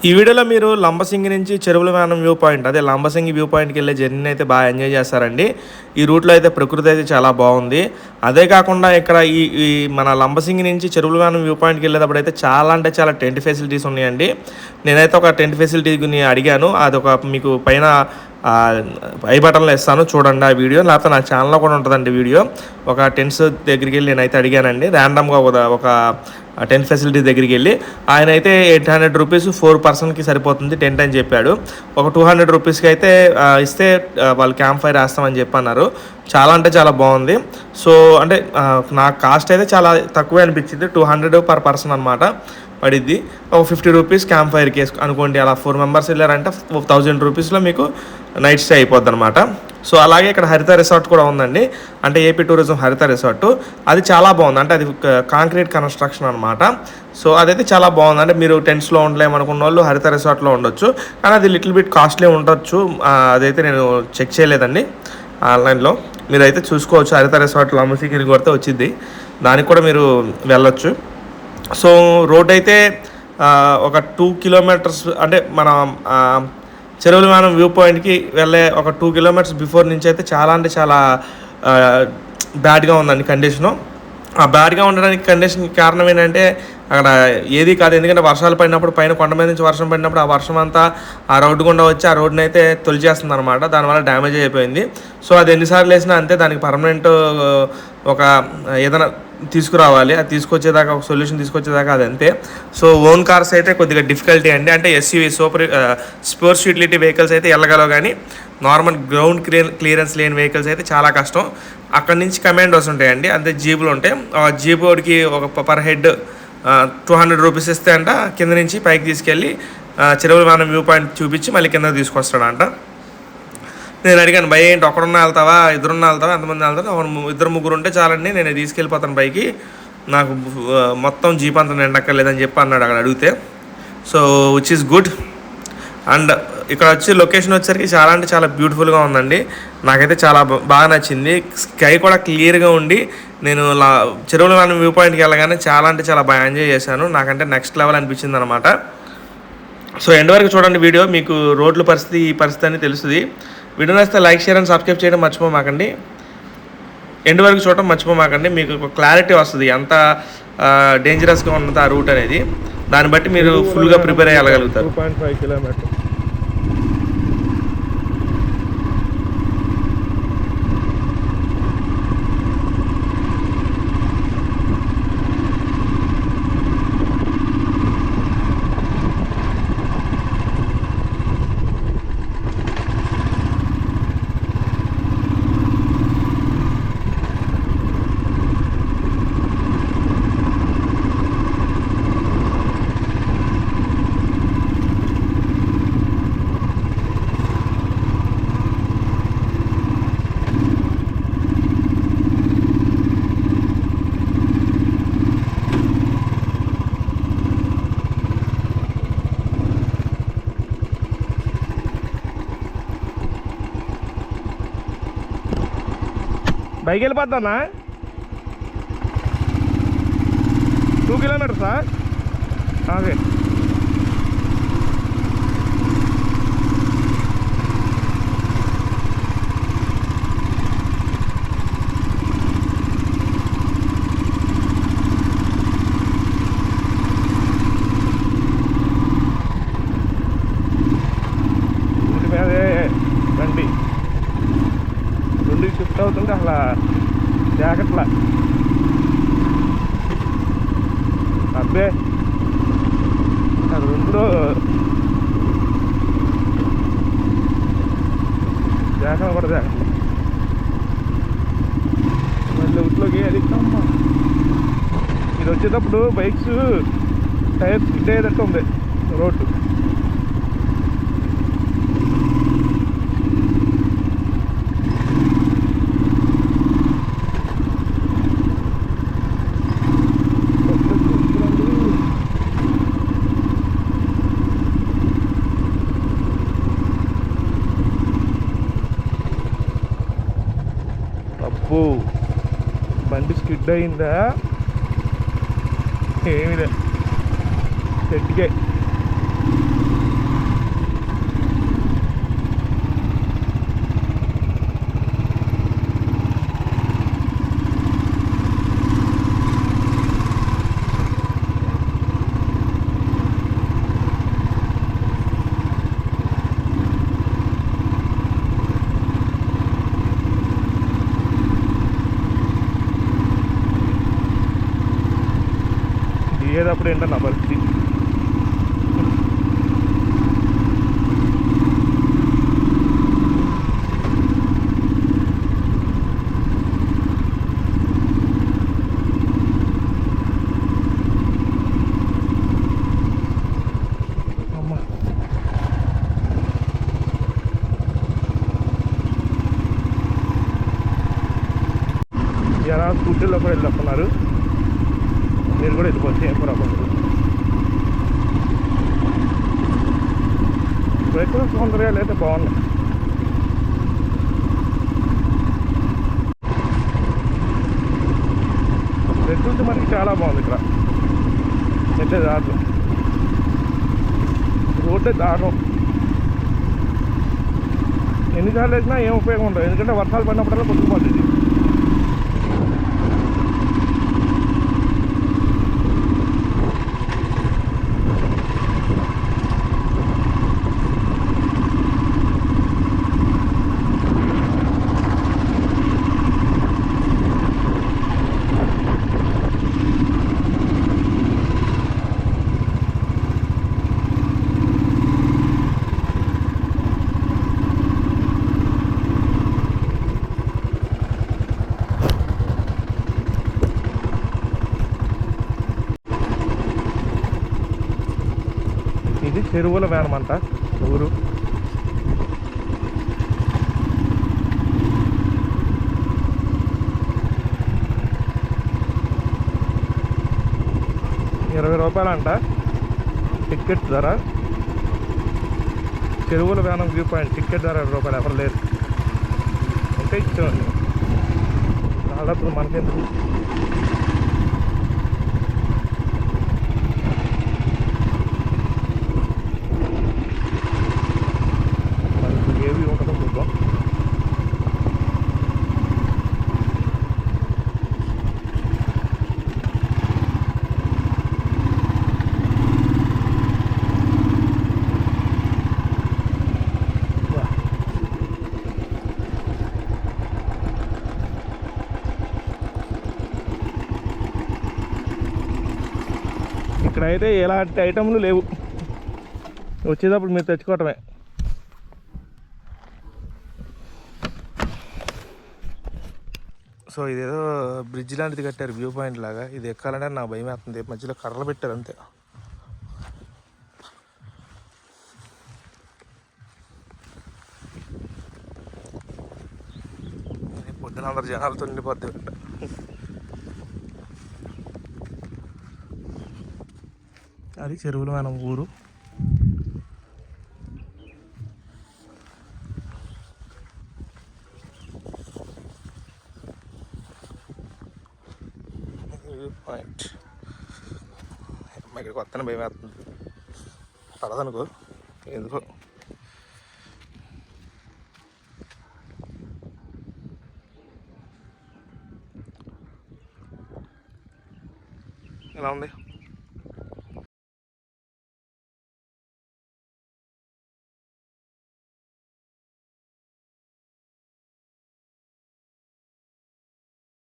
ఈ వీడియోలో మీరు లంబసింగి నుంచి చెరువులవానం వ్యూ పాయింట్ అదే లంబసింగి వ్యూ పాయింట్కి వెళ్ళే జర్నీని అయితే బాగా ఎంజాయ్ చేస్తారండి. ఈ రూట్లో అయితే ప్రకృతి అయితే చాలా బాగుంది. అదే కాకుండా ఇక్కడ ఈ ఈ మన లంబసింగి నుంచి చెరువులవానం వ్యూ పాయింట్కి వెళ్ళేటప్పుడు అయితే చాలా అంటే చాలా టెంట్ ఫెసిలిటీస్ ఉన్నాయండి. నేనైతే ఒక టెంట్ ఫెసిలిటీని అడిగాను. అదొక మీకు పైన ఐ బటన్లో ఇస్తాను చూడండి ఆ వీడియో. లేకపోతే నా ఛానల్లో కూడా ఉంటుందండి వీడియో. ఒక టెంట్స్ దగ్గరికి వెళ్ళి నేనైతే అడిగానండి ర్యాండమ్గా ఒక టెంట్ ఫెసిలిటీ దగ్గరికి వెళ్ళి. ఆయన అయితే 800 రూపీస్ 4 పర్సన్కి సరిపోతుంది టెంట్ అని చెప్పాడు. ఒక 200 రూపీస్కి అయితే ఇస్తే వాళ్ళు క్యాంప్ ఫైర్ వేస్తామని చెప్పి అన్నారు. చాలా అంటే చాలా బాగుంది. సో అంటే నాకు కాస్ట్ అయితే చాలా తక్కువే అనిపించింది. 200 పర్ పర్సన్ అనమాట పడిద్ది. ఒక 50 రూపీస్ క్యాంప్ ఫైర్ కేసు అనుకోండి. అలా 4 మెంబర్స్ వెళ్ళారంటే 1000 రూపీస్లో మీకు నైట్ స్టే అయిపోద్ది అనమాట. సో అలాగే ఇక్కడ హరిత రిసార్ట్ కూడా ఉందండి. అంటే ఏపీ టూరిజం హరిత రిసార్ట్. అది చాలా బాగుంది. అంటే అది కాంక్రీట్ కన్స్ట్రక్షన్ అనమాట. సో అదైతే చాలా బాగుంది. అంటే మీరు టెంట్స్లో ఉండలేమనుకున్న వాళ్ళు హరిత రిసార్ట్లో ఉండొచ్చు. కానీ అది లిటిల్ బిట్ కాస్ట్లీ ఉండొచ్చు. అదైతే నేను చెక్ చేయలేదండి ఆన్లైన్లో. మీరైతే చూసుకోవచ్చు. హరిత రిసార్ట్లో లంబసింగిని కొడితే వచ్చింది. దానికి కూడా మీరు వెళ్ళొచ్చు. సో రోడ్ అయితే ఒక 2 కిలోమీటర్స్ అంటే మన చెరువులవానం వ్యూ పాయింట్కి వెళ్ళే ఒక 2 కిలోమీటర్స్ బిఫోర్ నుంచి అయితే చాలా అంటే చాలా బ్యాడ్గా ఉందండి కండిషను. ఆ బ్యాడ్గా ఉండడానికి కండిషన్ కారణం ఏంటంటే అక్కడ ఏది కాదు. ఎందుకంటే వర్షాలు పడినప్పుడు పైన కొండ మీద నుంచి వర్షం పడినప్పుడు ఆ వర్షం అంతా ఆ రోడ్డు గుండా వచ్చి ఆ రోడ్డుని అయితే తొలిచేస్తుంది అనమాట. దానివల్ల డ్యామేజ్ అయిపోయింది. సో అది ఎన్నిసార్లు వేసినా అంతే. దానికి పర్మనెంట్ ఒక ఏదైనా తీసుకురావాలి. అది తీసుకొచ్చేదాకా ఒక సొల్యూషన్ తీసుకొచ్చేదాకా అది అంతే. సో ఓన్ కార్స్ అయితే కొద్దిగా డిఫికల్టీ అండి. అంటే ఎస్యూవీ స్పోర్ట్స్ యూటిలిటీ వెహికల్స్ అయితే వెళ్ళగలవు. కానీ నార్మల్ గ్రౌండ్ క్లియరెన్స్ లేని వెహికల్స్ అయితే చాలా కష్టం. అక్కడి నుంచి కమాండోస్ ఉంటాయండి. అంతే జీపులు ఉంటాయి. జీప్ వాడికి ఒక పర్ హెడ్ 200 రూపీస్ ఇస్తే అంట కింద నుంచి పైకి తీసుకెళ్ళి చెరువులవానం వ్యూ పాయింట్ చూపించి మళ్ళీ కింద తీసుకొస్తాడంట. నేను అడిగాను, భయ ఏంటి ఒకడున్నా వెళ్తావా, ఇద్దరున్నా వెళ్తావా, ఎంతమంది వెళ్తావా? 2-3 ఉంటే చాలండి, నేను తీసుకెళ్ళిపోతాను పైకి, నాకు మొత్తం జీప్ అంతా నిండక్కర్లేదని చెప్పి అన్నాడు అక్కడ అడిగితే. So which is good. And ఇక్కడ వచ్చి లొకేషన్ వచ్చేసరికి చాలా అంటే చాలా బ్యూటిఫుల్గా ఉందండి. నాకైతే చాలా బాగా నచ్చింది. స్కై కూడా క్లియర్గా ఉండి నేను చెరువులవానం వ్యూ పాయింట్కి వెళ్ళగానే చాలా అంటే చాలా బాగా ఎంజాయ్ చేశాను. నాకంటే నెక్స్ట్ లెవెల్ అనిపించింది అనమాట. సో ఎండ్ వరకు చూడండి వీడియో, మీకు రోడ్ల పరిస్థితి ఈ పరిస్థితి అని తెలుస్తుంది. వీడియో నచ్చితే లైక్, షేర్ అండ్ సబ్స్క్రైబ్ చేయడం మర్చిపోమాకండి. ఎండ్ వరకు చూడటం మర్చిపోమాకండి. మీకు ఒక క్లారిటీ వస్తుంది ఎంత డేంజరస్గా ఉన్నది ఆ రూట్ అనేది. దాన్ని బట్టి మీరు ఫుల్గా ప్రిపేర్ అయ్యగలుగుతారు. 2.5 కిలోమీటర్ బైక్ వెళ్ళిపోద్దానా? 2 కిలోమీటర్సా? ఓకే. ఇంటి మీదే బండి 2కి షిఫ్ట్ అవుతుంటే అసలు జాకెట్లా అబ్బే అది 2 జాకెట్ కూడా జాకెట్ మళ్ళీ ఊట్లోకి అది అమ్మ. ఇది వచ్చేటప్పుడు బైక్స్ టైర్ స్కిడ్ అయ్యేటట్టు ఉంది రోడ్డు. అబ్బో బండి స్కిడ్ అయిందా ఏమిలే చెట్టుకే ఏంటో నా పరిస్థితి. జనాలు స్కూటీలో కూడా వెళ్ళొస్తున్నారు. మీరు కూడా వెళ్ళిపోవచ్చు, ఏం ప్రాబ్లం. ప్రకృతి సౌందర్యాలు అయితే బాగున్నాయి. ప్రకృతి మనకి చాలా బాగుంది ఇక్కడ. అయితే దారులు రోడ్డే దారుణం. ఎన్నిసార్లు వేసినా ఏం ఉపయోగం ఉండదు, ఎందుకంటే వర్షాలు పడినప్పుడల్లా కొట్టుకుపోతుంది. ఇది చెరువుల వ్యానం అంట ఊరు. ₹20 అంట టికెట్ ధర. చెరువుల వ్యానం వ్యూ పాయింట్ టికెట్ ధర ₹20. ఎవరు లేరు అంటే ఇచ్చామండి. వాళ్ళప్పుడు మనకెందుకు. ఏవి ఉంటుందో చూద్దాం. ఇక్కడైతే ఎలాంటి ఐటమ్లు లేవు, వచ్చేటప్పుడు మీరు తెచ్చుకోవటమే. సో ఇదేదో బ్రిడ్జ్ లాంటిది కట్టారు వ్యూ పాయింట్ లాగా. ఇది ఎక్కాలంటే నాకు భయం వేస్తుంది, మధ్యలో కర్రలు పెట్టారు అంతే. పొద్దున అందరు జనాలతో నిండిపోద్ది. అది చెరువులు మనం ఊరు. పాయింట్ ఇక్కడికి వస్తాను భయం వేస్తుంది, పడదనుకో ఎందుకో. ఎలా ఉంది?